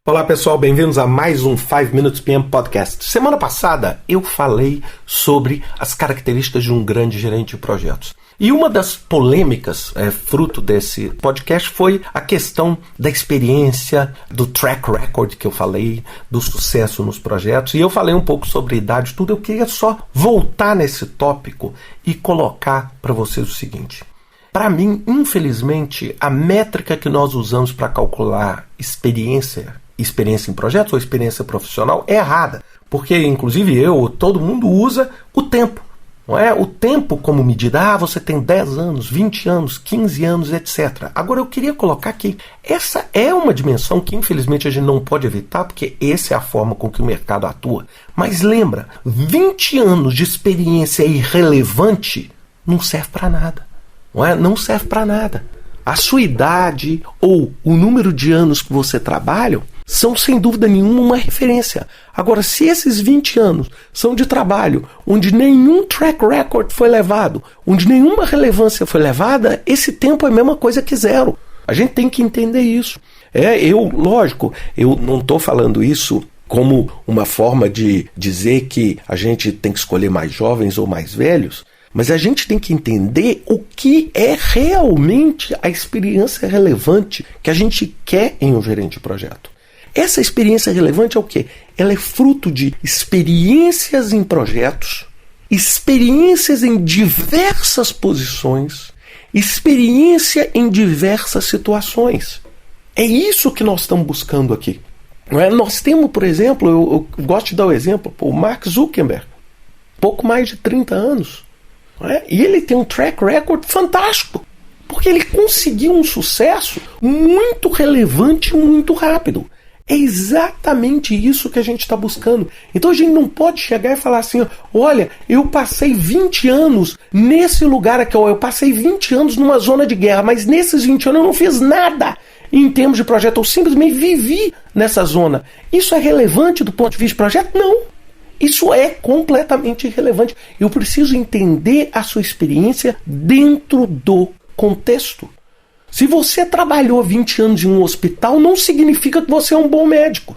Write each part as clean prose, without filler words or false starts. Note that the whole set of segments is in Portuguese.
Olá pessoal, bem-vindos a mais um 5 Minutes PM Podcast. Semana passada eu falei sobre as características de um grande gerente de projetos. E uma das polêmicas, fruto desse podcast, foi a questão da experiência, do track record que eu falei, do sucesso nos projetos. E eu falei um pouco sobre idade e tudo. Eu queria só voltar nesse tópico e colocar para vocês o seguinte. Para mim, infelizmente, a métrica que nós usamos para calcular experiência em projetos ou experiência profissional é errada. Porque, inclusive todo mundo usa o tempo. Não é? O tempo como medida, você tem 10 anos, 20 anos, 15 anos, etc. Agora eu queria colocar que essa é uma dimensão que infelizmente a gente não pode evitar, porque essa é a forma com que o mercado atua. Mas lembra, 20 anos de experiência irrelevante não serve para nada. Não é? Não serve para nada. A sua idade ou o número de anos que você trabalha são sem dúvida nenhuma uma referência. Agora, se esses 20 anos são de trabalho onde nenhum track record foi levado, onde nenhuma relevância foi levada, esse tempo é a mesma coisa que zero. A gente tem que entender isso. Lógico, eu não estou falando isso como uma forma de dizer que a gente tem que escolher mais jovens ou mais velhos, mas a gente tem que entender o que é realmente a experiência relevante que a gente quer em um gerente de projeto. Essa experiência relevante é o quê? Ela é fruto de experiências em projetos, experiências em diversas posições, experiência em diversas situações. É isso que nós estamos buscando aqui. Não é? Nós temos, por exemplo, eu gosto de dar o exemplo, o Mark Zuckerberg, pouco mais de 30 anos. E ele tem um track record fantástico, porque ele conseguiu um sucesso muito relevante e muito rápido. É exatamente isso que a gente está buscando. Então a gente não pode chegar e falar assim, olha, eu passei 20 anos nesse lugar aqui, eu passei 20 anos numa zona de guerra, mas nesses 20 anos eu não fiz nada em termos de projeto, eu simplesmente vivi nessa zona. Isso é relevante do ponto de vista de projeto? Não. Isso é completamente irrelevante. Eu preciso entender a sua experiência dentro do contexto. Se você trabalhou 20 anos em um hospital, não significa que você é um bom médico.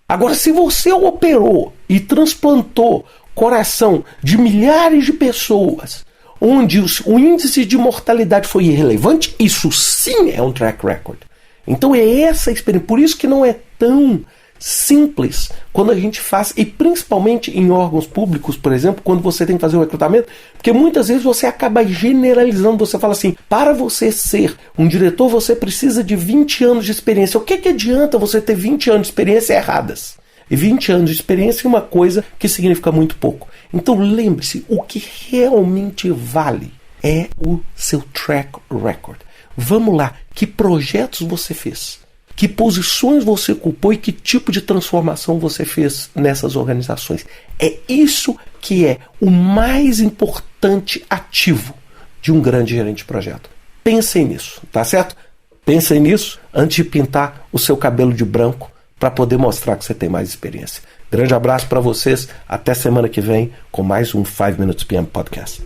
Agora, se você operou e transplantou coração de milhares de pessoas, onde o índice de mortalidade foi irrelevante, isso sim é um track record. Então é essa experiência. Por isso que não é tão simples quando a gente faz, e principalmente em órgãos públicos, por exemplo, quando você tem que fazer o recrutamento, porque muitas vezes você acaba generalizando, você fala assim, para você ser um diretor você precisa de 20 anos de experiência. O que adianta você ter 20 anos de experiência erradas? E 20 anos de experiência é uma coisa que significa muito pouco. Então lembre-se, o que realmente vale é o seu track record. Vamos lá, que projetos você fez? Que posições você ocupou e que tipo de transformação você fez nessas organizações. É isso que é o mais importante ativo de um grande gerente de projeto. Pensem nisso, tá certo? Pensem nisso antes de pintar o seu cabelo de branco para poder mostrar que você tem mais experiência. Grande abraço para vocês, até semana que vem com mais um 5 Minutes PM Podcast.